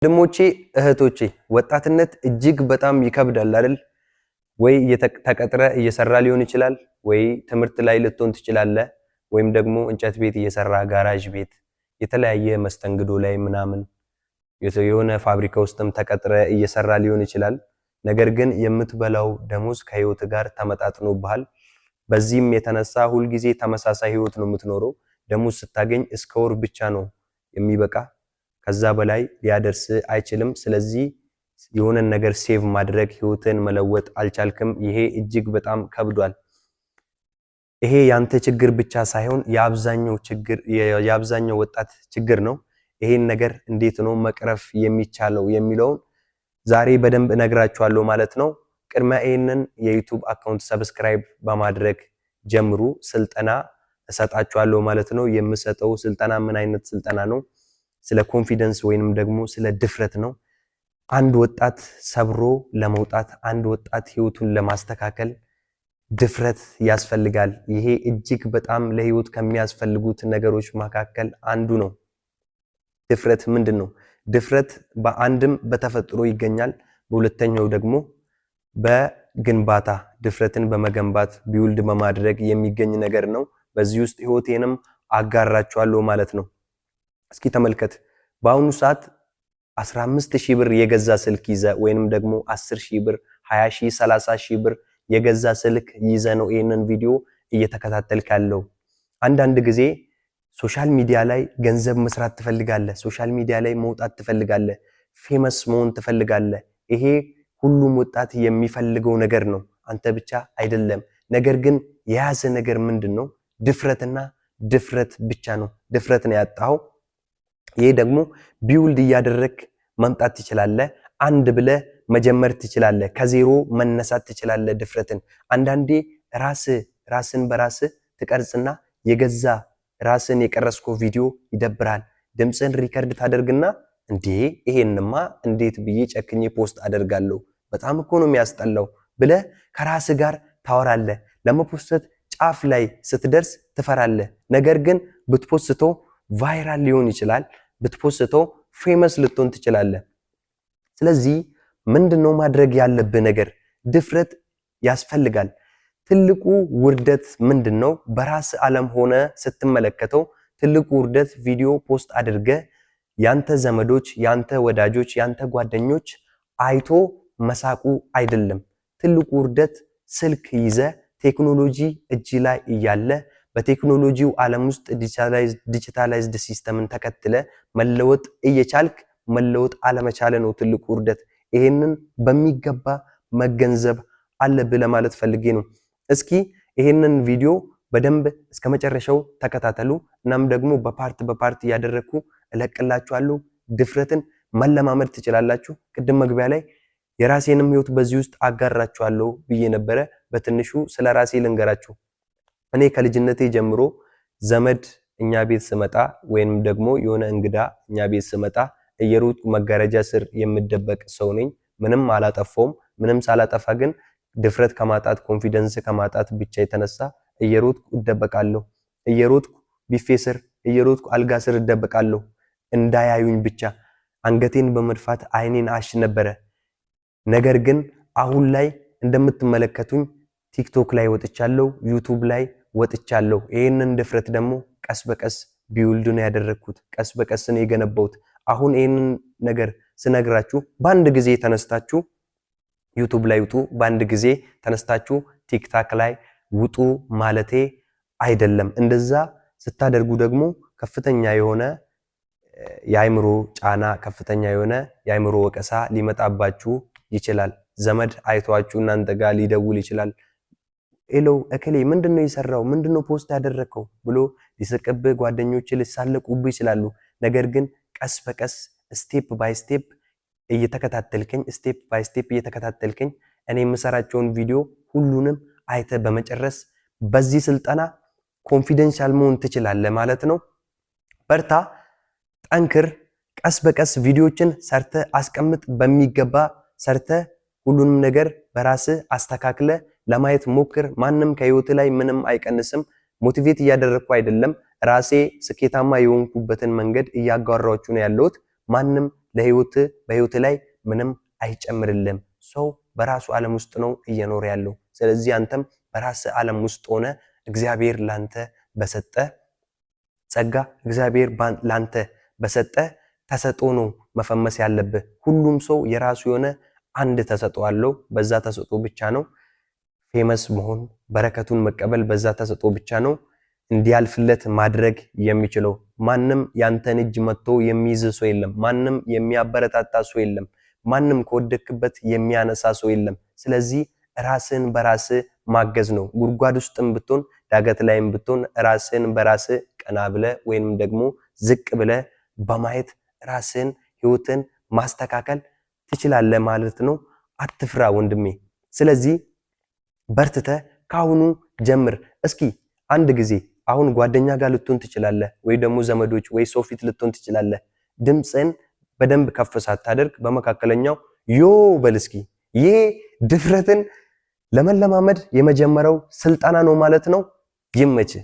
ወንድሞቼ እህቶቼ ወጣትነት እጅግ በጣም ይከብዳል አይደል? ወይ ተቀጥረ እየሰራ ሊሆን ይችላል፣ ወይ ትምህርት ላይ ልትሆን ትችላለህ፣ ወይም ደግሞ እንጨት ቤት እየሰራ ጋራዥ ቤት የተለያየ መስተንግዶ ላይ ምናምን የሆነ ፋብሪካ ውስጥም ተቀጥረ እየሰራ ሊሆን ይችላል። ነገር ግን የምትበላው ደሞዝ ከህይወት ጋር ተመጣጥኖብሃል። በዚህም የተነሳ ሁልጊዜ ተመሳሳይ ህይወት ነው የምትኖረው። ደሞዝ ስታገኝ እስከ ወር ብቻ ነው የሚበቃ፣ ከዛ በላይ ሊያደርስ አይችልም። ስለዚህ የሆነን ነገር ሴቭ ማድረግ ህይወትን መለወጥ አልቻልክም። ይሄ እጅግ በጣም ከብዷል። ይሄ ያንተ ችግር ብቻ ሳይሆን የአብዛኛው ወጣት ችግር ነው። ይሄን ነገር እንዴት ነው መቅረፍ የሚቻለው የሚለውን ዛሬ በደንብ እነግራችኋለሁ ማለት ነው። ቅድመ ይሄንን የዩቲዩብ አካውንት ሰብስክራይብ በማድረግ ጀምሩ። ስልጠና እሰጣችኋለሁ ማለት ነው። የምሰጠው ስልጠና ምን አይነት ስልጠና ነው? ስለ ኮንፊደንስ ወይንም ደግሞ ስለ ድፍረት ነው። አንድ ወጣት ሰብሮ ለመውጣት፣ አንድ ወጣት ህይወቱን ለማስተካከል ድፍረት ያስፈልጋል። ይሄ እጅግ በጣም ለህይወት ከሚያስፈልጉት ነገሮች መካከል አንዱ ነው። ድፍረት ምንድነው? ድፍረት በአንድም በተፈጥሮ ይገኛል፣ በሁለተኛው ደግሞ በግንባታ ድፍረትን በመገንባት ቢውልድ በማድረግ የሚገኝ ነገር ነው። በዚህ ውስጥ ህይወቴንም አጋራችኋለሁ ማለት ነው። እስኪ ተመልከት። በአሁኑ ሰዓት 15000 ብር የገዛ ስልክ ይዘ ወይንም ደግሞ 10000 ብር 20000 30000 ብር የገዛ ስልክ ይዘ ነው ይሄንን ቪዲዮ እየተከታተልክ ያለው። አንዳንድ ጊዜ ሶሻል ሚዲያ ላይ ገንዘብ መስራት ትፈልጋለህ፣ ሶሻል ሚዲያ ላይ መውጣት ትፈልጋለህ፣ ፌመስ መሆን ትፈልጋለህ። ይሄ ሁሉም ወጣት የሚፈልገው ነገር ነው፣ አንተ ብቻ አይደለም። ነገር ግን የያዘ ነገር ምንድነው? ድፍረትና ድፍረት ብቻ ነው። ድፍረት ነው ያጣው። ይሄ ደግሞ ቢውልድ እያደረክ መምጣት ትችላለህ። አንድ ብለህ መጀመር ትችላለህ። ከዜሮ መነሳት ትችላለህ። ድፍረትን አንዳንዴ ራስን በራስ ትቀርጽና የገዛ ራስን የቀረስከው ቪዲዮ ይደብራል። ድምፅን ሪከርድ ታደርግና እንዴ ይሄንማ እንዴት ብዬ ጨክኜ ፖስት አደርጋለሁ፣ በጣም እኮ ነው የሚያስጠላው ብለህ ከራስ ጋር ታወራለህ። ለመፖስት ጫፍ ላይ ስትደርስ ትፈራለህ። ነገር ግን ብትፖስተው ቫይራል ሊሆን ይችላል፣ ብትፖስተው ፌመስ ልትሆን ትችላለህ። ስለዚህ ምንድነው ማድረግ ያለብህ ነገር? ድፍረት ያስፈልጋል። ትልቁ ውርደት ምንድነው? በራስ ዓለም ሆነ ስትመለከተው ትልቁ ውርደት ቪዲዮ ፖስት አድርገ ያንተ ዘመዶች፣ ያንተ ወዳጆች፣ ያንተ ጓደኞች አይቶ መሳቁ አይደለም። ትልቁ ውርደት ስልክ ይዘ ቴክኖሎጂ እጅ ላይ እያለ በቴክኖሎጂው ዓለም ውስጥ ዲጂታላይዝድ ሲስተምን ተከትለ መለወጥ እየቻልክ መለወጥ አለመቻለ ነው ትልቁ ውርደት። ይሄንን በሚገባ መገንዘብ አለብህ ለማለት ፈልጌ ነው። እስኪ ይሄንን ቪዲዮ በደንብ እስከመጨረሻው ተከታተሉ። እናም ደግሞ በፓርት ያደረኩ እለቅላችኋለሁ። ድፍረትን መለማመድ ትችላላችሁ። ቅድም መግቢያ ላይ የራሴንም ህይወት በዚህ ውስጥ አጋራችኋለሁ ብዬ ነበረ። በትንሹ ስለ ራሴ ልንገራችሁ። እኔ ከልጅነቴ ጀምሮ ዘመድ እኛ ቤት ስመጣ ወይንም ደግሞ የሆነ እንግዳ እኛ ቤት ስመጣ እየሮጥኩ መጋረጃ ስር የምደበቅ ሰው ነኝ። ምንም አላጠፋውም። ምንም ሳላጠፋ ግን ድፍረት ከማጣት ኮንፊደንስ ከማጣት ብቻ የተነሳ እየሮጥኩ እደበቃለሁ። እየሮጥኩ ቢፌ ስር፣ እየሮጥኩ አልጋ ስር እደበቃለሁ እንዳያዩኝ ብቻ። አንገቴን በመድፋት አይኔን አሽ ነበረ። ነገር ግን አሁን ላይ እንደምትመለከቱኝ ቲክቶክ ላይ ወጥቻለሁ፣ ዩቲዩብ ላይ ወጥቻለሁ። ይሄንን ድፍረት ደግሞ ቀስ በቀስ ቢውልድ ነው ያደረኩት፣ ቀስ በቀስ ነው የገነባሁት። አሁን ይሄንን ነገር ስነግራችሁ በአንድ ጊዜ ተነስታችሁ ዩቲዩብ ላይ ውጡ፣ በአንድ ጊዜ ተነስታችሁ ቲክታክ ላይ ውጡ ማለቴ አይደለም። እንደዛ ስታደርጉ ደግሞ ከፍተኛ የሆነ የአይምሮ ጫና፣ ከፍተኛ የሆነ የአይምሮ ወቀሳ ሊመጣባችሁ ይችላል። ዘመድ አይቷችሁ እናንተ ጋር ሊደውል ይችላል። ሄሎ እከሌ ምንድነው የሰራው? ምንድነው ፖስት ያደረከው ብሎ ሊስቅብህ፣ ጓደኞች ሊሳለቁብህ ይችላሉ። ነገር ግን ቀስ በቀስ ስቴፕ ባይ ስቴፕ እየተከታተልከኝ እኔ የምሰራቸውን ቪዲዮ ሁሉንም አይተ በመጨረስ በዚህ ስልጠና ኮንፊደንሻል መሆን ትችላለህ ማለት ነው። በርታ፣ ጠንክር። ቀስ በቀስ ቪዲዮችን ሰርተ አስቀምጥ። በሚገባ ሰርተ ሁሉንም ነገር በራስ አስተካክለ ለማየት ሞክር። ማንም ከህይወት ላይ ምንም አይቀንስም። ሞቲቬት እያደረኩ አይደለም፣ ራሴ ስኬታማ የሆንኩበትን መንገድ እያጋራችሁ ነው ያለሁት። ማንም በህይወት ላይ ምንም አይጨምርልም። ሰው በራሱ ዓለም ውስጥ ነው እየኖረ ያለው። ስለዚህ አንተም በራስ ዓለም ውስጥ ሆነ እግዚአብሔር ላንተ በሰጠ ጸጋ እግዚአብሔር ላንተ በሰጠ ተሰጥኦ ነው መፈመስ ያለብህ። ሁሉም ሰው የራሱ የሆነ አንድ ተሰጥኦ አለው። በዛ ተሰጥኦ ብቻ ነው ፌመስ መሆን በረከቱን መቀበል በዛ ተሰጥኦ ብቻ ነው እንዲያልፍለት ማድረግ የሚችለው። ማንም ያንተን እጅ መጥቶ የሚይዝ ሰው የለም። ማንም የሚያበረታታ ሰው የለም። ማንም ከወደክበት የሚያነሳ ሰው የለም። ስለዚህ ራስን በራስ ማገዝ ነው። ጉድጓድ ውስጥም ብትሆን ዳገት ላይም ብትሆን ራስን በራስ ቀና ብለ ወይንም ደግሞ ዝቅ ብለ በማየት ራስን ህይወትን ማስተካከል ትችላለህ ማለት ነው። አትፍራ ወንድሜ። ስለዚህ በርትተ ካሁኑ ጀምር። እስኪ አንድ ጊዜ አሁን ጓደኛ ጋር ልትሆን ትችላለህ፣ ወይ ደግሞ ዘመዶች ወይ ሰው ፊት ልትሆን ትችላለህ። ድምፅን በደንብ ከፍ ሳታደርግ በመካከለኛው ዮ በል እስኪ። ይሄ ድፍረትን ለመለማመድ የመጀመሪያው ስልጠና ነው ማለት ነው። ይመችህ።